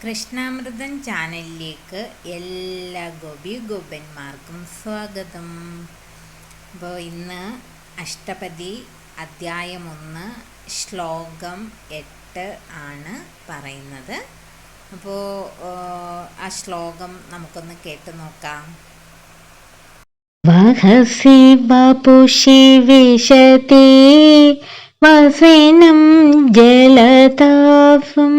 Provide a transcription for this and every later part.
കൃഷ്ണാമൃതം ചാനലിലേക്ക് എല്ലാ ഗോപന്മാർക്കും സ്വാഗതം. അപ്പോൾ ഇന്ന് അഷ്ടപതി അധ്യായം 1 ശ്ലോകം 8 ആണ് പറയുന്നത്. അപ്പോൾ ആ ശ്ലോകം നമുക്കൊന്ന് കേട്ട് നോക്കാം. വഹസി വപുഷി വിശതി വസനം ജലതാഫം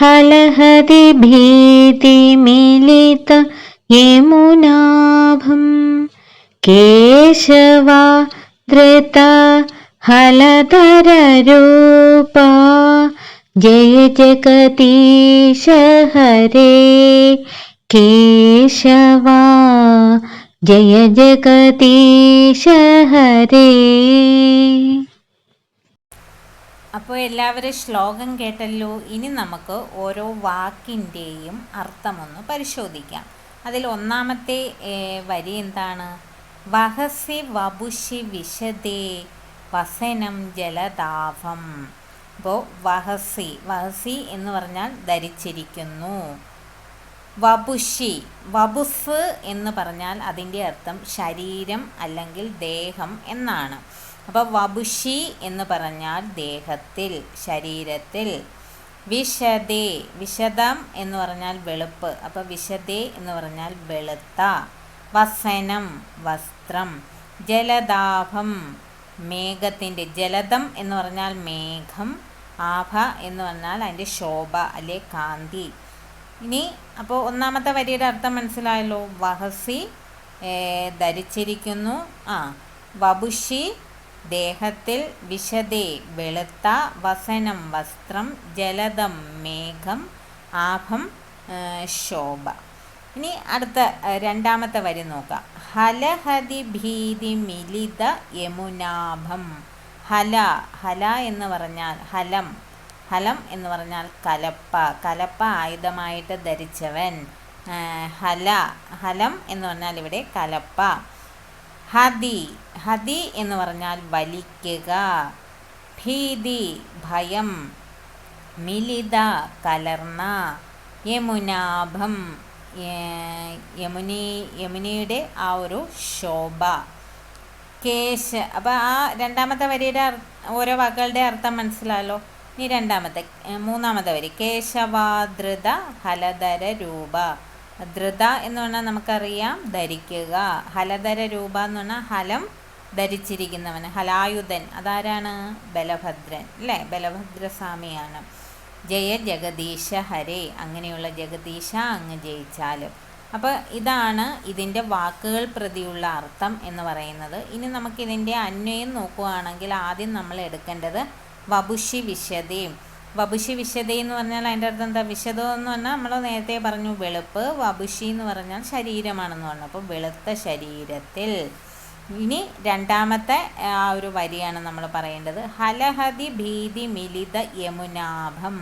ഹലഹതി ഭീതിമിലിത യമുനാഭം കേശവാ ധൃത ഹലധരരൂപ ജയ ജഗദീശ ഹരേ കേശവാ ജയ ജഗദീശ ഹരേ. അപ്പോൾ എല്ലാവരും ശ്ലോകം കേട്ടല്ലോ. ഇനി നമുക്ക് ഓരോ വാക്കിൻ്റെയും അർത്ഥമൊന്ന് പരിശോധിക്കാം. അതിൽ ഒന്നാമത്തെ വരി എന്താണ്? വഹസി വപുഷി വിശദേ വസനം ജലദാഭം. അപ്പോൾ വഹസി എന്ന് പറഞ്ഞാൽ ധരിച്ചിരിക്കുന്നു. വപുഷി, വപുസ് എന്ന് പറഞ്ഞാൽ അതിൻ്റെ അർത്ഥം ശരീരം അല്ലെങ്കിൽ ദേഹം എന്നാണ്. അപ്പോൾ വപുഷി എന്ന് പറഞ്ഞാൽ ദേഹത്തിൽ, ശരീരത്തിൽ. വിശദേ, വിശദം എന്ന് പറഞ്ഞാൽ വെളുപ്പ്. അപ്പോൾ വിശദേ എന്ന് പറഞ്ഞാൽ വെളുത്ത. വസനം വസ്ത്രം. ജലദാഭം മേഘത്തിൻ്റെ, ജലദം എന്ന് പറഞ്ഞാൽ മേഘം, ആഭ എന്ന് പറഞ്ഞാൽ അതിൻ്റെ ശോഭ അല്ലെ കാന്തി. ഇനി അപ്പോൾ ഒന്നാമത്തെ വരിയുടെ അർത്ഥം മനസ്സിലായല്ലോ. വഹസി ധരിച്ചിരിക്കുന്നു, വപുഷി ദേഹത്തിൽ, വിശദേ വെളുത്ത, വസനം വസ്ത്രം, ജലദം മേഘം, ആഭം ശോഭ. ഇനി അടുത്ത രണ്ടാമത്തെ വരി നോക്കാം. ഹലഹതി ഭീതി മിലിത യമുനാഭം. ഹല എന്ന് പറഞ്ഞാൽ ഹലം, ഹലം എന്ന് പറഞ്ഞാൽ കലപ്പ, കലപ്പ ആയുധമായിട്ട് ധരിച്ചവൻ. ഹലം എന്ന് പറഞ്ഞാൽ ഇവിടെ കലപ്പ. ഹതി എന്ന് പറഞ്ഞാൽ വലിക്കുക. ഭീതി ഭയം. മിലിത കലർന്ന. യമുനാഭം യമുനയുടെ ആ ഒരു ശോഭ. അപ്പോൾ ആ രണ്ടാമത്തെ വരിയുടെ ഓരോ വാക്കുകളുടെ അർത്ഥം മനസ്സിലായല്ലോ. ഇനി മൂന്നാമത്തെ വരി. കേശവാധൃത ഹലധര രൂപ. ധൃത എന്ന് പറഞ്ഞാൽ നമുക്കറിയാം ധരിക്കുക. ഹലധര രൂപ എന്ന് പറഞ്ഞാൽ ഹലം ധരിച്ചിരിക്കുന്നവൻ, ഹലായുധൻ. അതാരാണ്? ബലഭദ്രൻ അല്ലേ, ബലഭദ്രസ്വാമിയാണ്. ജയ ജഗദീശ ഹരേ, അങ്ങനെയുള്ള ജഗദീശ അങ്ങ് ജയിച്ചാലും. അപ്പോൾ ഇതാണ് ഇതിൻ്റെ വാക്കുകൾ പ്രതിയുള്ള അർത്ഥം എന്ന് പറയുന്നത്. ഇനി നമുക്കിതിൻ്റെ അന്വയം നോക്കുകയാണെങ്കിൽ ആദ്യം നമ്മൾ എടുക്കേണ്ടത് വപുഷി വിശദയും. വപുഷി വിശദ എന്ന് പറഞ്ഞാൽ അതിൻ്റെ അർത്ഥം എന്താ? വിശദം എന്ന് പറഞ്ഞാൽ നമ്മൾ നേരത്തെ പറഞ്ഞു വെളുപ്പ്, വപുഷി എന്ന് പറഞ്ഞാൽ ശരീരമാണെന്ന് പറഞ്ഞു. അപ്പോൾ വെളുത്ത ശരീരത്തിൽ. ഇനി രണ്ടാമത്തെ ആ ഒരു വരിയാണ് നമ്മൾ പറയേണ്ടത്. ഹലഹതി ഭീതി മിലിത യമുനാഭം.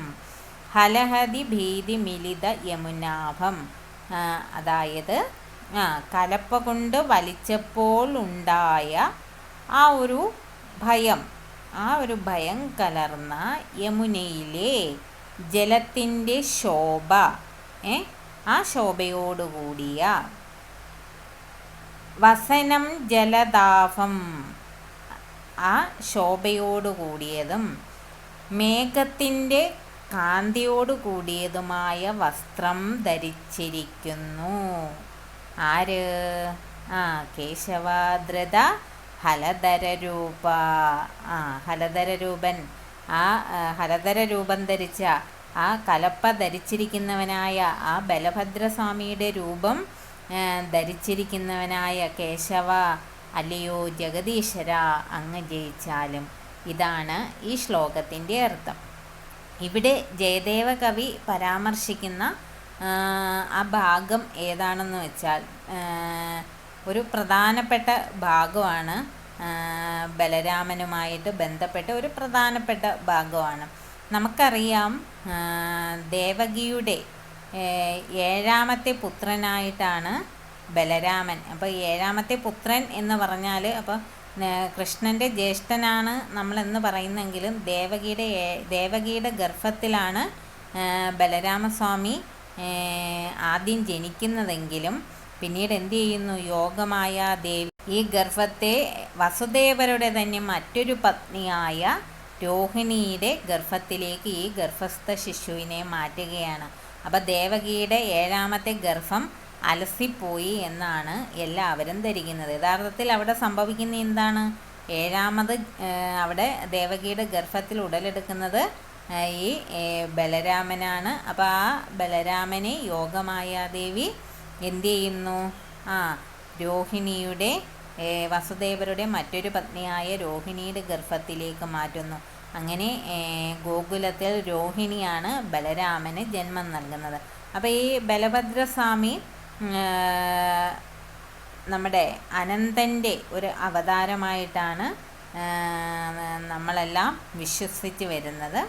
ഹലഹതി ഭീതി മിലിത യമുനാഭം, അതായത് കലപ്പ കൊണ്ട് വലിച്ചപ്പോൾ ഉണ്ടായ ആ ഒരു ഭയം, ആ ഒരു ഭയം കലർന്ന യമുനയിലെ ജലത്തിൻ്റെ ശോഭ, ആ ശോഭയോടുകൂടിയ. വസനം ജലദാഭം, ആ ശോഭയോടുകൂടിയതും മേഘത്തിൻ്റെ കാന്തിയോടുകൂടിയതുമായ വസ്ത്രം ധരിച്ചിരിക്കുന്നു. ആര്? കേശവാധൃത ഹലധരരൂപ. ഹലധരരൂപൻ, ഹലധരരൂപം ധരിച്ച, ആ കലപ്പ ധരിച്ചിരിക്കുന്നവനായ ആ ബലഭദ്രസ്വാമിയുടെ രൂപം ധരിച്ചിരിക്കുന്നവനായ കേശവ, അല്ലയോ ജഗദീശ്വര അങ്ങ് ജയിച്ചാലും. ഇതാണ് ഈ ശ്ലോകത്തിൻ്റെ അർത്ഥം. ഇവിടെ ജയദേവ കവി പരാമർശിക്കുന്ന ആ ഭാഗം ഏതാണെന്ന് വെച്ചാൽ ഒരു പ്രധാനപ്പെട്ട ഭാഗമാണ്. ബലരാമനുമായിട്ട് ബന്ധപ്പെട്ട ഒരു പ്രധാനപ്പെട്ട ഭാഗമാണ്. നമുക്കറിയാം ദേവകിയുടെ 7ാമത്തെ പുത്രനായിട്ടാണ് ബലരാമൻ. അപ്പോൾ 7ാമത്തെ പുത്രൻ എന്ന് പറഞ്ഞാൽ അപ്പോൾ കൃഷ്ണൻ്റെ ജ്യേഷ്ഠനാണ് നമ്മളെന്ന് പറയുന്നെങ്കിലും ദേവകിയുടെ ഗർഭത്തിലാണ് ബലരാമസ്വാമി ആദ്യം ജനിക്കുന്നതെങ്കിലും പിന്നീട് എന്ത് ചെയ്യുന്നു, യോഗമായ ദേവി ഈ ഗർഭത്തെ വസുദേവരുടെ തന്നെ മറ്റൊരു പത്നിയായ രോഹിണിയുടെ ഗർഭത്തിലേക്ക് ഈ ഗർഭസ്ഥ ശിശുവിനെ മാറ്റുകയാണ്. അപ്പം ദേവകിയുടെ 7ാമത്തെ ഗർഭം അലസിപ്പോയി എന്നാണ് എല്ലാവരും ധരിക്കുന്നത്. യഥാർത്ഥത്തിൽ അവിടെ സംഭവിക്കുന്ന എന്താണ്, 7ാമത് അവിടെ ദേവകിയുടെ ഗർഭത്തിൽ ഉടലെടുക്കുന്നത് ഈ ബലരാമനാണ്. അപ്പോൾ ആ ബലരാമനെ യോഗമായാദേവി എന്ത് ചെയ്യുന്നു, രോഹിണിയുടെ വസുദേവരുടെ മറ്റൊരു പത്നിയായ രോഹിണിയുടെ ഗർഭത്തിലേക്ക് മാറ്റുന്നു. അങ്ങനെ ഗോകുലത്തിൽ രോഹിണിയാണ് ബലരാമന് ജന്മം നൽകുന്നത്. അപ്പോൾ ഈ ബലഭദ്രസ്വാമി നമ്മുടെ അനന്തൻ്റെ ഒരു അവതാരമായിട്ടാണ് നമ്മളെല്ലാം വിശ്വസിച്ച് വരുന്നത്.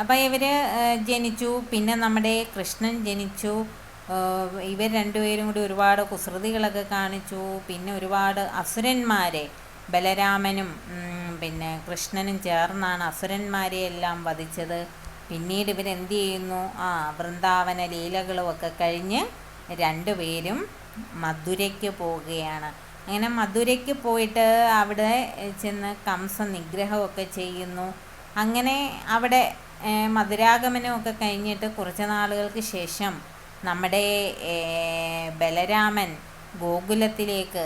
അപ്പോൾ ഇവർ ജനിച്ചു, പിന്നെ നമ്മുടെ കൃഷ്ണൻ ജനിച്ചു. ഇവർ രണ്ടുപേരും കൂടി ഒരുപാട് കുസൃതികളൊക്കെ കാണിച്ചു. പിന്നെ ഒരുപാട് അസുരന്മാരെ ബലരാമനും പിന്നെ കൃഷ്ണനും ചേർന്നാണ് അസുരന്മാരെ എല്ലാം വധിച്ചത്. പിന്നീട് ഇവരെന്ത് ചെയ്യുന്നു, വൃന്ദാവന ലീലകളുമൊക്കെ കഴിഞ്ഞ് രണ്ടുപേരും മധുരയ്ക്ക് പോവുകയാണ്. അങ്ങനെ മധുരയ്ക്ക് പോയിട്ട് അവിടെ ചെന്ന് കംസ നിഗ്രഹമൊക്കെ ചെയ്യുന്നു. അങ്ങനെ അവിടെ മധുരാഗമനമൊക്കെ കഴിഞ്ഞിട്ട് കുറച്ച് നാളുകൾക്ക് ശേഷം നമ്മുടെ ബലരാമൻ ഗോകുലത്തിലേക്ക്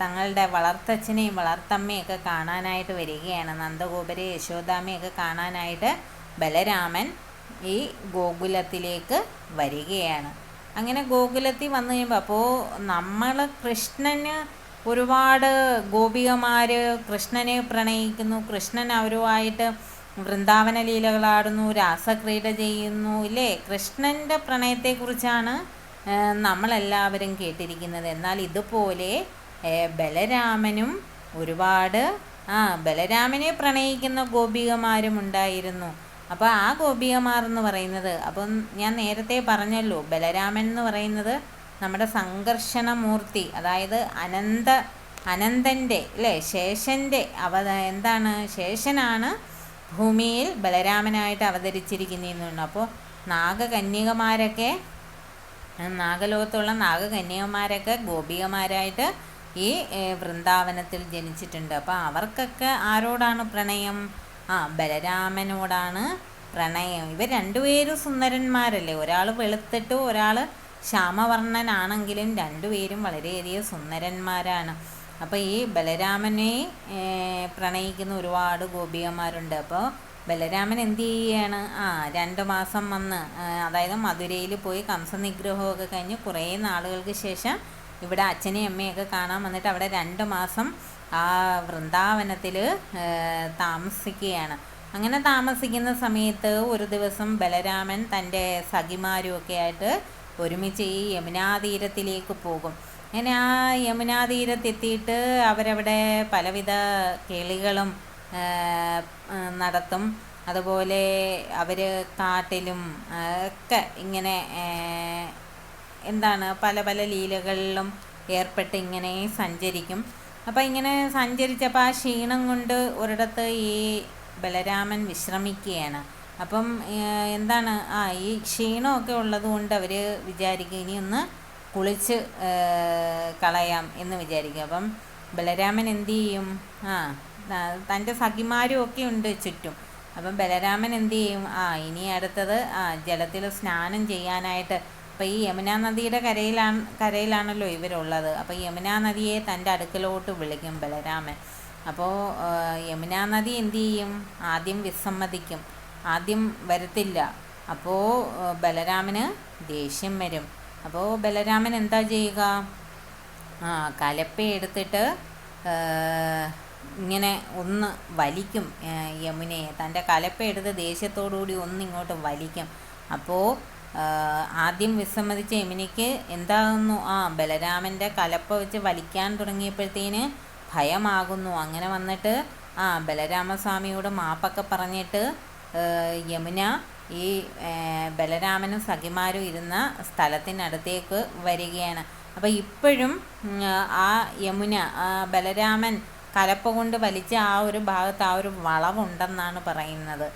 തങ്ങളുടെ വളർത്തച്ഛനെയും വളർത്തമ്മയൊക്കെ കാണാനായിട്ട് വരികയാണ്. നന്ദഗോപരെ യശോദാമ്മയൊക്കെ കാണാനായിട്ട് ബലരാമൻ ഈ ഗോകുലത്തിലേക്ക് വരികയാണ്. അങ്ങനെ ഗോകുലത്തിൽ വന്നു കഴിയുമ്പോൾ അപ്പോൾ നമ്മൾ കൃഷ്ണന് ഒരുപാട് ഗോപികമാർ കൃഷ്ണനെ പ്രണയിക്കുന്നു. കൃഷ്ണൻ അവരുമായിട്ട് വൃന്ദാവന ലീലകളാടുന്നു, രാസക്രീഡ ചെയ്യുന്നു, ഇല്ലേ? കൃഷ്ണൻ്റെ പ്രണയത്തെക്കുറിച്ചാണ് നമ്മളെല്ലാവരും കേട്ടിരിക്കുന്നത്. എന്നാൽ ഇതുപോലെ ബലരാമനും ഒരുപാട് ബലരാമനെ പ്രണയിക്കുന്ന ഗോപികമാരും ഉണ്ടായിരുന്നു. അപ്പോൾ ആ ഗോപികമാർ എന്ന് പറയുന്നത്, അപ്പം ഞാൻ നേരത്തെ പറഞ്ഞല്ലോ, ബലരാമൻ എന്ന് പറയുന്നത് നമ്മുടെ സംഘർഷണമൂർത്തി, അതായത് അനന്തൻ്റെ അല്ലേ, ശേഷൻ്റെ എന്താണ്, ശേഷനാണ് ഭൂമിയിൽ ബലരാമനായിട്ട് അവതരിച്ചിരിക്കുന്നതെന്നുണ്ട്. അപ്പോൾ നാഗകന്യകമാരൊക്കെ, നാഗലോകത്തുള്ള നാഗകന്യകമാരൊക്കെ ഗോപികമാരായിട്ട് ഈ വൃന്ദാവനത്തിൽ ജനിച്ചിട്ടുണ്ട്. അപ്പോൾ അവർക്കൊക്കെ ആരോടാണ് പ്രണയം? ബലരാമനോടാണ് പ്രണയം. ഇവർ രണ്ടുപേരും സുന്ദരന്മാരല്ലേ, ഒരാൾ വെളുത്തിട്ട് ഒരാൾ ശ്യാമവർണ്ണനാണെങ്കിലും രണ്ടുപേരും വളരെയധികം സുന്ദരന്മാരാണ്. അപ്പോൾ ഈ ബലരാമനെ പ്രണയിക്കുന്ന ഒരുപാട് ഗോപികമാരുണ്ട്. അപ്പോൾ ബലരാമൻ എന്ത് ചെയ്യുകയാണ്, 2 മാസം വന്ന്, അതായത് മധുരയിൽ പോയി കംസനിഗ്രഹമൊക്കെ കഴിഞ്ഞ് കുറേ നാളുകൾക്ക് ശേഷം ഇവിടെ അച്ഛനെയും അമ്മയൊക്കെ കാണാൻ വന്നിട്ട് അവിടെ 2 മാസം ആ വൃന്ദാവനത്തിൽ താമസിക്കുകയാണ്. അങ്ങനെ താമസിക്കുന്ന സമയത്ത് ഒരു ദിവസം ബലരാമൻ തൻ്റെ സഖിമാരുമൊക്കെ ആയിട്ട് ഒരുമിച്ച് ഈ യമുനാതീരത്തിലേക്ക് പോകും. അങ്ങനെ ആ യമുനാതീരത്തെത്തിയിട്ട് അവരവിടെ പലവിധ കേളികളും നടത്തും. അതുപോലെ അവർ കാട്ടിലും ഒക്കെ ഇങ്ങനെ പല പല ലീലകളിലും ഏർപ്പെട്ട് ഇങ്ങനെ സഞ്ചരിക്കും. അപ്പോൾ ഇങ്ങനെ സഞ്ചരിച്ചപ്പോൾ ആ ക്ഷീണം കൊണ്ട് ഒരിടത്ത് ഈ ബലരാമൻ വിശ്രമിക്കുകയാണ്. അപ്പം ഈ ക്ഷീണമൊക്കെ ഉള്ളത് കൊണ്ട് അവർ വിചാരിക്കും ഇനി ഒന്ന് കുളിച്ച് കളയാം എന്ന് വിചാരിക്കും. അപ്പം ബലരാമൻ എന്ത് ചെയ്യും, തൻ്റെ സഖിമാരും ഒക്കെ ഉണ്ട് ചുറ്റും. അപ്പം ബലരാമൻ എന്ത് ചെയ്യും, ഇനി അടുത്തത് ജലത്തിൽ സ്നാനം ചെയ്യാനായിട്ട്. അപ്പോൾ ഈ യമുനാ നദിയുടെ കരയിലാണല്ലോ ഇവരുള്ളത്. അപ്പോൾ യമുനാ നദിയെ തൻ്റെ അടുക്കലോട്ട് വിളിക്കും ബലരാമൻ. അപ്പോൾ യമുനാ നദി എന്ത് ചെയ്യും, ആദ്യം വിസമ്മതിക്കും, ആദ്യം വരത്തില്ല. അപ്പോൾ ബലരാമന് ദേഷ്യം വരും. അപ്പോൾ ബലരാമൻ എന്താ ചെയ്യുക, കലപ്പ എടുത്തിട്ട് ഇങ്ങനെ ഒന്ന് വലിക്കും യമുനയെ. തൻ്റെ കലപ്പ എടുത്ത് ദേഷ്യത്തോടുകൂടി ഒന്നിങ്ങോട്ട് വലിക്കും. അപ്പോൾ ആദ്യം വിസമ്മതിച്ച യമുനയ്ക്ക് എന്താകുന്നു, ബലരാമൻ്റെ കലപ്പ വെച്ച് വലിക്കാൻ തുടങ്ങിയപ്പോഴത്തേന് ഭയമാകുന്നു. അങ്ങനെ വന്നിട്ട് ബലരാമസ്വാമിയോട് മാപ്പൊക്കെ പറഞ്ഞിട്ട് യമുന ഈ ബലരാമനും സഖിമാരും ഇരുന്ന സ്ഥലത്തിനടുത്തേക്ക് വരികയാണ്. അപ്പോൾ ഇപ്പോഴും ആ യമുന ബലരാമൻ കലപ്പ കൊണ്ട് വലിച്ച ആ ഒരു ഭാഗത്ത് ആ ഒരു വളവുണ്ടെന്നാണ് പറയുന്നത്.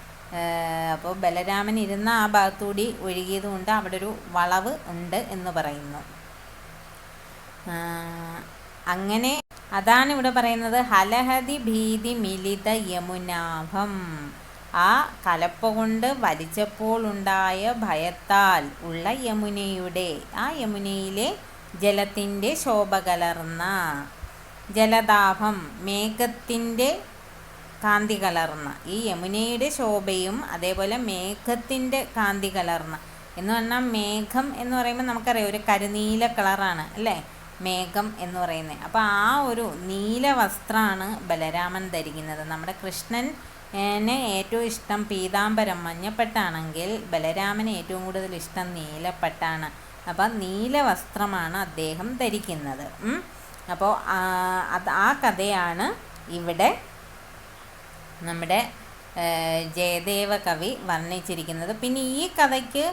അപ്പോൾ ബലരാമൻ ഇരുന്ന ആ ഭാഗത്തൂടി ഒഴുകിയത് കൊണ്ട് അവിടെ ഒരു വളവ് ഉണ്ട് എന്ന് പറയുന്നു. അങ്ങനെ അതാണ് ഇവിടെ പറയുന്നത് ഹലഹതി ഭീതി മിലിത യമുനാഭം. ആ കലപ്പ കൊണ്ട് വലിച്ചപ്പോൾ ഉണ്ടായ ഭയത്താൽ ഉള്ള യമുനയുടെ ആ യമുനയിലെ ജലത്തിൻ്റെ ശോഭ കലർന്ന ജലദാഭം മേഘത്തിൻ്റെ കാന്തി കലർന്ന ഈ യമുനയുടെ ശോഭയും അതേപോലെ മേഘത്തിൻ്റെ കാന്തി കലർന്ന എന്ന് പറഞ്ഞാൽ മേഘം എന്ന് പറയുമ്പോൾ നമുക്കറിയാം ഒരു കരിനീല കളറാണ് അല്ലേ മേഘം എന്ന് പറയുന്നത്. അപ്പോൾ ആ ഒരു നീല വസ്ത്രമാണ് ബലരാമൻ ധരിക്കുന്നത്. നമ്മുടെ കൃഷ്ണന് ഏറ്റവും ഇഷ്ടം പീതാംബരം മഞ്ഞപ്പട്ടാണെങ്കിൽ ബലരാമന് ഏറ്റവും കൂടുതൽ ഇഷ്ടം നീലപ്പട്ടാണ്. അപ്പം നീല വസ്ത്രമാണ് അദ്ദേഹം ധരിക്കുന്നത്. അപ്പോൾ ആ കഥയാണ് ഇവിടെ നമ്മുടെ ജയദേവ കവി വർണ്ണിച്ചിരിക്കുന്നത്. പിന്നെ ഈ കഥയ്ക്ക്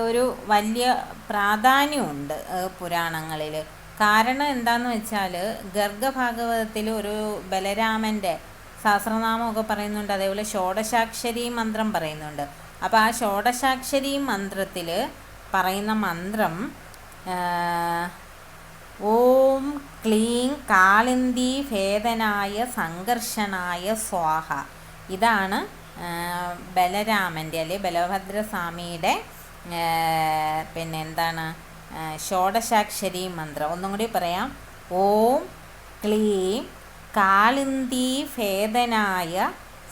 ഒരു വലിയ പ്രാധാന്യമുണ്ട് പുരാണങ്ങളിൽ. കാരണം എന്താണെന്ന് വെച്ചാൽ ഗർഗഭാഗവതത്തിൽ ഒരു ബലരാമൻ്റെ സഹസ്രനാമമൊക്കെ പറയുന്നുണ്ട്, അതേപോലെ ഷോഡശാക്ഷരി മന്ത്രം പറയുന്നുണ്ട്. അപ്പോൾ ആ ഷോഡശാക്ഷരി മന്ത്രത്തിൽ പറയുന്ന മന്ത്രം ഓം ക്ലീം കാളിന്തി ഭേദനായ സംഘർഷനായ സ്വാഹ. ഇതാണ് ബലരാമൻ്റെ അല്ലെ ബലഭദ്രസ്വാമിയുടെ പിന്നെ എന്താണ് ഷോഡശാക്ഷരി മന്ത്രം. ഒന്നും കൂടി പറയാം. ഓം ക്ലീം കാളിന്തി ഭേദനായ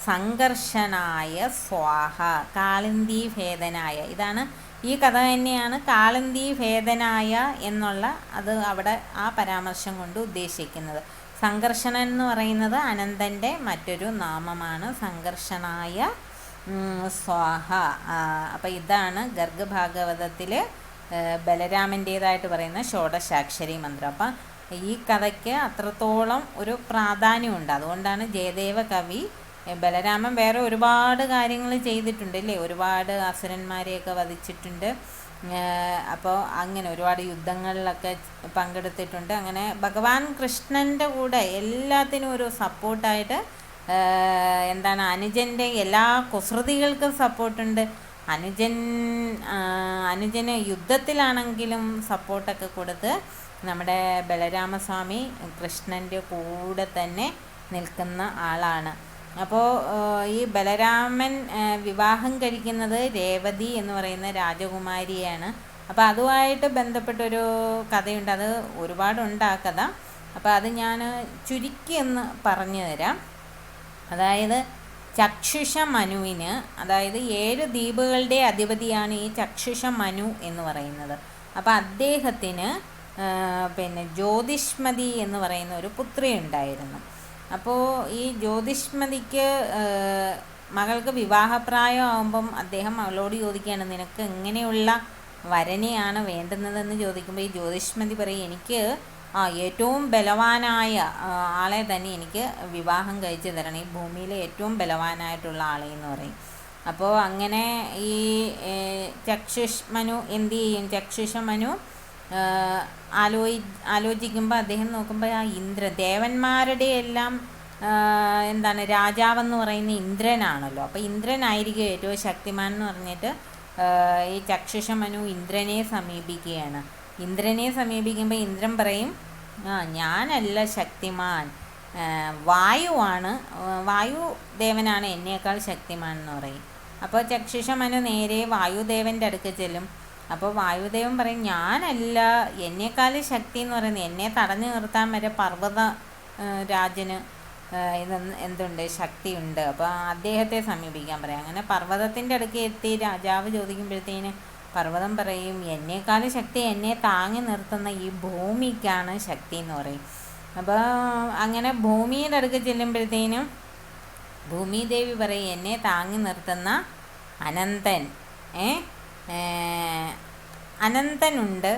സംഘർഷനായ സ്വാഹ. കാളിന്തി ഭേദനായ ഇതാണ് ഈ കഥ തന്നെയാണ് കാളിന്തി ഭേദനായ എന്നുള്ള അത് അവിടെ ആ പരാമർശം കൊണ്ട് ഉദ്ദേശിക്കുന്നത്. സംഘർഷണൻ എന്ന് പറയുന്നത് അനന്തൻ്റെ മറ്റൊരു നാമമാണ്. സംഘർഷനായ സ്വാഹ. അപ്പം ഇതാണ് ഗർഗഭാഗവതത്തിൽ ബലരാമൻ്റേതായിട്ട് പറയുന്ന ഷോഡശാക്ഷരി മന്ത്രം. അപ്പം ഈ കഥയ്ക്ക് അത്രത്തോളം ഒരു പ്രാധാന്യമുണ്ട്. അതുകൊണ്ടാണ് ജയദേവ കവി ബലരാമൻ വേറെ ഒരുപാട് കാര്യങ്ങൾ ചെയ്തിട്ടുണ്ട് അല്ലേ, ഒരുപാട് അസുരന്മാരെയൊക്കെ വധിച്ചിട്ടുണ്ട്. അപ്പോൾ അങ്ങനെ ഒരുപാട് യുദ്ധങ്ങളിലൊക്കെ പങ്കെടുത്തിട്ടുണ്ട്. അങ്ങനെ ഭഗവാൻ കൃഷ്ണൻ്റെ കൂടെ എല്ലാത്തിനും ഒരു സപ്പോർട്ടായിട്ട് എന്താണ് അനുജൻ്റെ എല്ലാ കുസൃതികൾക്കും സപ്പോർട്ടുണ്ട്. അനുജന് യുദ്ധത്തിലാണെങ്കിലും സപ്പോർട്ടൊക്കെ കൊടുത്ത് നമ്മുടെ ബലരാമസ്വാമി കൃഷ്ണൻ്റെ കൂടെ തന്നെ നിൽക്കുന്ന ആളാണ്. അപ്പോൾ ഈ ബലരാമൻ വിവാഹം കഴിക്കുന്നത് രേവതി എന്ന് പറയുന്ന രാജകുമാരിയാണ്. അപ്പോൾ അതുമായിട്ട് ബന്ധപ്പെട്ടൊരു കഥയുണ്ട്, അത് ഒരുപാടുണ്ട് ആ കഥ. അപ്പോൾ അത് ഞാൻ ചുരുക്കി എന്ന് പറഞ്ഞു തരാം. അതായത് ചക്ഷുഷ മനുവിന്, അതായത് 7 ദ്വീപുകളുടെ അധിപതിയാണ് ഈ ചക്ഷുഷ മനു എന്ന് പറയുന്നത്. അപ്പോൾ അദ്ദേഹത്തിന് പിന്നെ ജ്യോതിഷ്മതി എന്ന് പറയുന്ന ഒരു പുത്രി ഉണ്ടായിരുന്നു. അപ്പോൾ ഈ ജ്യോതിഷ്മതിക്ക് മകൾക്ക് വിവാഹപ്രായം ആകുമ്പം അദ്ദേഹം മകളോട് ചോദിക്കുകയാണ്, നിനക്ക് എങ്ങനെയുള്ള വരനെയാണ് വേണ്ടുന്നതെന്ന് ചോദിക്കുമ്പോൾ ഈ ജ്യോതിഷ്മതി പറയും, എനിക്ക് ഏറ്റവും ബലവാനായ ആളെ തന്നെ എനിക്ക് വിവാഹം കഴിച്ച് തരണം, ഈ ഭൂമിയിലെ ഏറ്റവും ബലവാനായിട്ടുള്ള ആളെ എന്ന് പറയും. അപ്പോൾ അങ്ങനെ ഈ ചക്ഷുഷ്മനു എന്ത് ചെയ്യും? ചക്ഷുഷമനു ആലോചിക്കുമ്പോൾ അദ്ദേഹം നോക്കുമ്പോൾ ആ ദേവന്മാരുടെ എല്ലാം എന്താണ് രാജാവെന്ന് പറയുന്ന ഇന്ദ്രനാണല്ലോ. അപ്പോൾ ഇന്ദ്രനായിരിക്കും ഏറ്റവും ശക്തിമാൻ എന്ന് പറഞ്ഞിട്ട് ഈ ചക്ഷുഷമനു ഇന്ദ്രനെ സമീപിക്കുകയാണ്. ഇന്ദ്രനെ സമീപിക്കുമ്പോൾ ഇന്ദ്രൻ പറയും, ഞാനല്ല ശക്തിമാൻ, വായുവാണ്, വായുദേവനാണ് എന്നേക്കാൾ ശക്തിമാൻ എന്ന് പറയും. അപ്പോൾ ചക്ഷുഷമനു നേരെ വായുദേവൻ്റെ അടുക്ക് ചെല്ലും. അപ്പോൾ വായുദേവൻ പറയും, ഞാനല്ല, എന്നേക്കാൾ ശക്തി എന്ന് പറയുന്നത് എന്നെ തടഞ്ഞു നിർത്താൻ വരെ പർവ്വത രാജന് എന്തുണ്ട്, ശക്തിയുണ്ട്. അപ്പോൾ അദ്ദേഹത്തെ സമീപിക്കാൻ പറയും. അങ്ങനെ പർവ്വതത്തിൻ്റെ അടുക്ക് എത്തി രാജാവ് ചോദിക്കുമ്പോഴത്തേന് പർവ്വതം പറയും, എന്നേക്കാൾ ശക്തി എന്നെ താങ്ങി നിർത്തുന്ന ഈ ഭൂമിക്കാണ് ശക്തി എന്ന് പറയും. അപ്പോൾ അങ്ങനെ ഭൂമിയുടെ അടുക്ക് ചെല്ലുമ്പോഴത്തേനും ഭൂമിദേവി പറയും, എന്നെ താങ്ങി നിർത്തുന്ന അനന്തൻ അനന്തനുണ്ട്.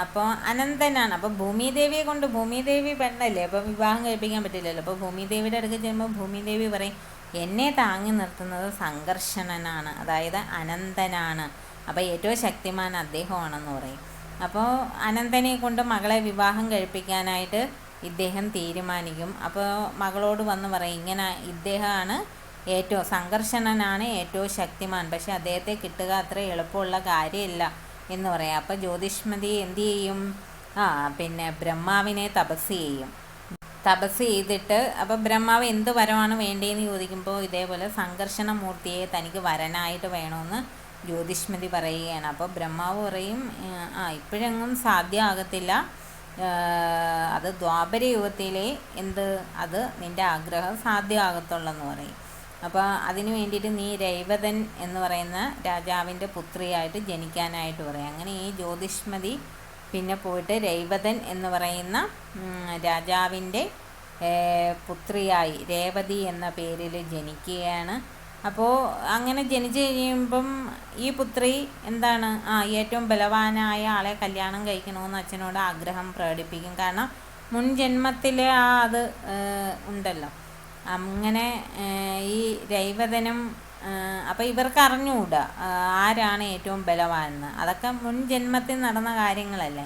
അപ്പോൾ അനന്തനാണ്. അപ്പോൾ ഭൂമിദേവിയെ കൊണ്ട്, ഭൂമിദേവി പെണ്ണല്ലേ, അപ്പോൾ വിവാഹം കഴിപ്പിക്കാൻ പറ്റില്ലല്ലോ. അപ്പോൾ ഭൂമിദേവിയുടെ അടുക്ക് ചെല്ലുമ്പോൾ ഭൂമിദേവി പറയും, എന്നെ താങ്ങി നിർത്തുന്നത് സംഘർഷണനാണ്, അതായത് അനന്തനാണ്. അപ്പോൾ ഏറ്റവും ശക്തിമാൻ അദ്ദേഹമാണെന്ന് പറയും. അപ്പോൾ അനന്തനെ കൊണ്ട് മകളെ വിവാഹം കഴിപ്പിക്കാനായിട്ട് ഇദ്ദേഹം തീരുമാനിക്കും. അപ്പോൾ മകളോട് വന്ന് പറയും, ഇങ്ങനെ ഇദ്ദേഹമാണ് ഏറ്റവും സംഘർഷണനാണ് ഏറ്റവും ശക്തിമാൻ, പക്ഷെ അദ്ദേഹത്തെ കിട്ടുക അത്ര എളുപ്പമുള്ള കാര്യമില്ല എന്ന് പറയാം. അപ്പോൾ ജ്യോതിഷ്മതി എന്തു ചെയ്യും? പിന്നെ ബ്രഹ്മാവിനെ തപസ് ചെയ്യും. തപസ് ചെയ്തിട്ട് അപ്പോൾ ബ്രഹ്മാവ് എന്ത് വരമാണ് വേണ്ടതെന്ന് ചോദിക്കുമ്പോൾ ഇതേപോലെ സംഘർഷണ മൂർത്തിയെ തനിക്ക് വരനായിട്ട് വേണമെന്ന് ജ്യോതിഷ്മതി പറയുകയാണ്. അപ്പോൾ ബ്രഹ്മാവ് പറയും, ഇപ്പോഴെങ്ങും സാധ്യമാകത്തില്ല, അത് ദ്വാപര യുഗത്തിലെ അത് നിൻ്റെ ആഗ്രഹം സാധ്യമാകത്തുള്ളെന്ന് പറയും. അപ്പോൾ അതിന് വേണ്ടിയിട്ട് നീ രൈവതൻ എന്ന് പറയുന്ന രാജാവിൻ്റെ പുത്രിയായിട്ട് ജനിക്കാനായിട്ട് പറയും. അങ്ങനെ ഈ ജ്യോതിഷ്മതി പിന്നെ പോയിട്ട് രൈവതൻ എന്ന് പറയുന്ന രാജാവിൻ്റെ പുത്രിയായി രേവതി എന്ന പേരിൽ ജനിക്കുകയാണ്. അപ്പോൾ അങ്ങനെ ജനിച്ചു കഴിയുമ്പം ഈ പുത്രി എന്താണ്, ഏറ്റവും ബലവാനായ ആളെ കല്യാണം കഴിക്കണമെന്ന് അച്ഛനോട് ആഗ്രഹം പ്രകടിപ്പിക്കും. കാരണം മുൻ ജന്മത്തിൽ അത് ഉണ്ടല്ലോ. അങ്ങനെ ഈ രൈവതനും അപ്പോൾ ഇവർക്ക് അറിഞ്ഞുകൂടാ ആരാണ് ഏറ്റവും ബലവാനെന്ന്. അതൊക്കെ മുൻ ജന്മത്തിൽ നടന്ന കാര്യങ്ങളല്ലേ.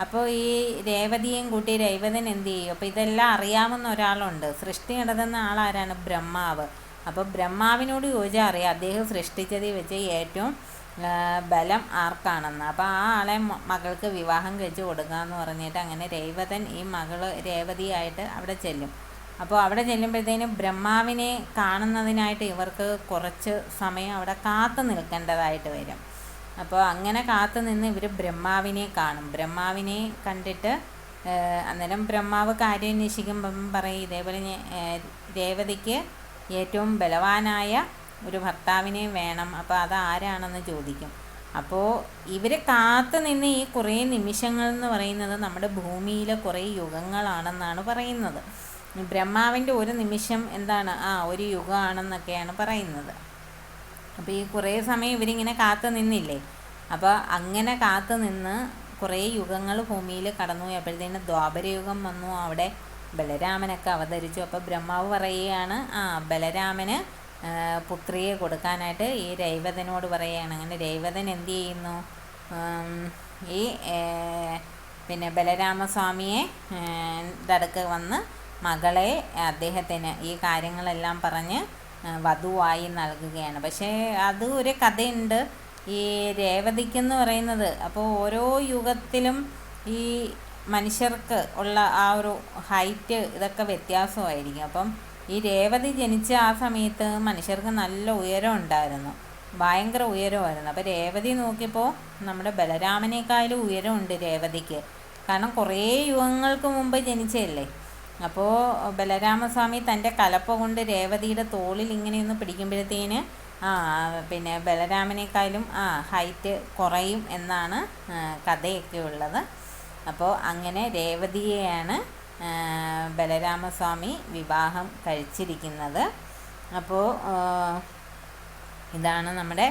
അപ്പോൾ ഈ രേവതിയെയും കൂട്ടി രൈവതൻ എന്ത് ചെയ്യും? അപ്പോൾ ഇതെല്ലാം അറിയാവുന്ന ഒരാളുണ്ട്. സൃഷ്ടി നടത്തുന്ന ആളാരാണ്? ബ്രഹ്മാവ്. അപ്പോൾ ബ്രഹ്മാവിനോട് ചോദിച്ചാൽ അറിയാം അദ്ദേഹം സൃഷ്ടിച്ചതിൽ വെച്ച് ഏറ്റവും ബലം ആർക്കാണെന്ന്. അപ്പോൾ ആ ആളെ മകൾക്ക് വിവാഹം കഴിച്ച് കൊടുക്കാമെന്ന് പറഞ്ഞിട്ട് അങ്ങനെ രൈവതൻ ഈ മകള് രേവതിയായിട്ട് അവിടെ ചെല്ലും. അപ്പോൾ അവിടെ ചെല്ലുമ്പോഴത്തേനും ബ്രഹ്മാവിനെ കാണുന്നതിനായിട്ട് ഇവർക്ക് കുറച്ച് സമയം അവിടെ കാത്തു നിൽക്കേണ്ടതായിട്ട് വരും. അപ്പോൾ അങ്ങനെ കാത്തു നിന്ന് ഇവർ ബ്രഹ്മാവിനെ കാണും. ബ്രഹ്മാവിനെ കണ്ടിട്ട് അന്നേരം ബ്രഹ്മാവ് കാര്യാന്വേഷിക്കുമ്പം പറയും ഇതേപോലെ രേവതിക്ക് ഏറ്റവും ബലവാനായ ഒരു ഭർത്താവിനെ വേണം, അപ്പോൾ അത് ആരാണെന്ന് ചോദിക്കും. അപ്പോൾ ഇവർ കാത്തു നിന്ന് ഈ കുറേ നിമിഷങ്ങൾ എന്ന് പറയുന്നത് നമ്മുടെ ഭൂമിയിലെ കുറേ യുഗങ്ങളാണെന്നാണ് പറയുന്നത്. ബ്രഹ്മാവിൻ്റെ ഒരു നിമിഷം എന്താണ്? ഒരു യുഗമാണെന്നൊക്കെയാണ് പറയുന്നത്. അപ്പോൾ ഈ കുറേ സമയം ഇവരിങ്ങനെ കാത്തു നിന്നില്ലേ. അപ്പോൾ അങ്ങനെ കാത്തു നിന്ന് കുറേ യുഗങ്ങൾ ഭൂമിയിൽ കടന്നു പോയപ്പോഴത്തേന് ദ്വാപരയുഗം വന്നു. അവിടെ ബലരാമനൊക്കെ അവതരിച്ചു. അപ്പോൾ ബ്രഹ്മാവ് പറയുകയാണ് ബലരാമന് പുത്രിയെ കൊടുക്കാനായിട്ട് ഈ രൈവതനോട് പറയുകയാണ്. അങ്ങനെ രൈവതൻ എന്ത് ചെയ്യുന്നു? ഈ പിന്നെ ബലരാമസ്വാമിയെ അടുക്ക് വന്ന് മകളെ അദ്ദേഹത്തിന് ഈ കാര്യങ്ങളെല്ലാം പറഞ്ഞ് വധുവായി നൽകുകയാണ്. പക്ഷേ അത് ഒരു കഥയുണ്ട് ഈ രേവതിക്കെന്ന് പറയുന്നത്. അപ്പോൾ ഓരോ യുഗത്തിലും ഈ മനുഷ്യർക്ക് ഉള്ള ആ ഒരു ഹൈറ്റ് ഇതൊക്കെ വ്യത്യാസമായിരിക്കും. അപ്പം ഈ രേവതി ജനിച്ച ആ സമയത്ത് മനുഷ്യർക്ക് നല്ല ഉയരം ഉണ്ടായിരുന്നു, ഭയങ്കര ഉയരമായിരുന്നു. അപ്പോൾ രേവതി നോക്കിയപ്പോൾ നമ്മുടെ ബലരാമനേക്കാളും ഉയരമുണ്ട് രേവതിക്ക്. കാരണം കുറേ യുഗങ്ങൾക്ക് മുമ്പ് ജനിച്ചതല്ലേ. അപ്പോൾ ബലരാമസ്വാമി തൻ്റെ കലപ്പ കൊണ്ട് രേവതിയുടെ തോളിൽ ഇങ്ങനെയൊന്ന് പിടിക്കുമ്പോഴത്തേന് പിന്നെ ബലരാമനേക്കാളും ഹൈറ്റ് കുറയും എന്നാണ് കഥയൊക്കെ ഉള്ളത്. അപ്പോൾ അങ്ങനെ രേവതിയെയാണ് ബലരാമസ്വാമി വിവാഹം കഴിച്ചിരിക്കുന്നത്. അപ്പോൾ ഇതാണ് നമ്മുടെ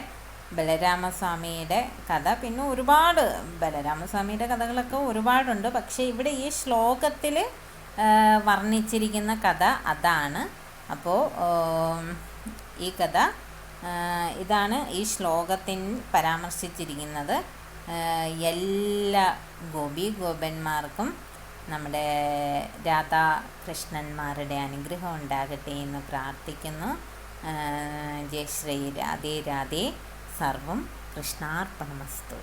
ബലരാമസ്വാമിയുടെ കഥ. പിന്നെ ഒരുപാട് ബലരാമസ്വാമിയുടെ കഥകളൊക്കെ ഒരുപാടുണ്ട്. പക്ഷേ ഇവിടെ ഈ ശ്ലോകത്തിൽ വർണ്ണിച്ചിരിക്കുന്ന കഥ അതാണ്. അപ്പോൾ ഈ കഥ ഇതാണ് ഈ ശ്ലോകത്തിൽ പരാമർശിച്ചിരിക്കുന്നത്. എല്ലാ ഗോപന്മാർക്കും നമ്മുടെ രാധാകൃഷ്ണന്മാരുടെ അനുഗ്രഹം ഉണ്ടാകട്ടെ എന്ന് പ്രാർത്ഥിക്കുന്നു. ജയ് ശ്രീ രാധേ രാധേ. സർവം കൃഷ്ണാർപ്പണമസ്തു.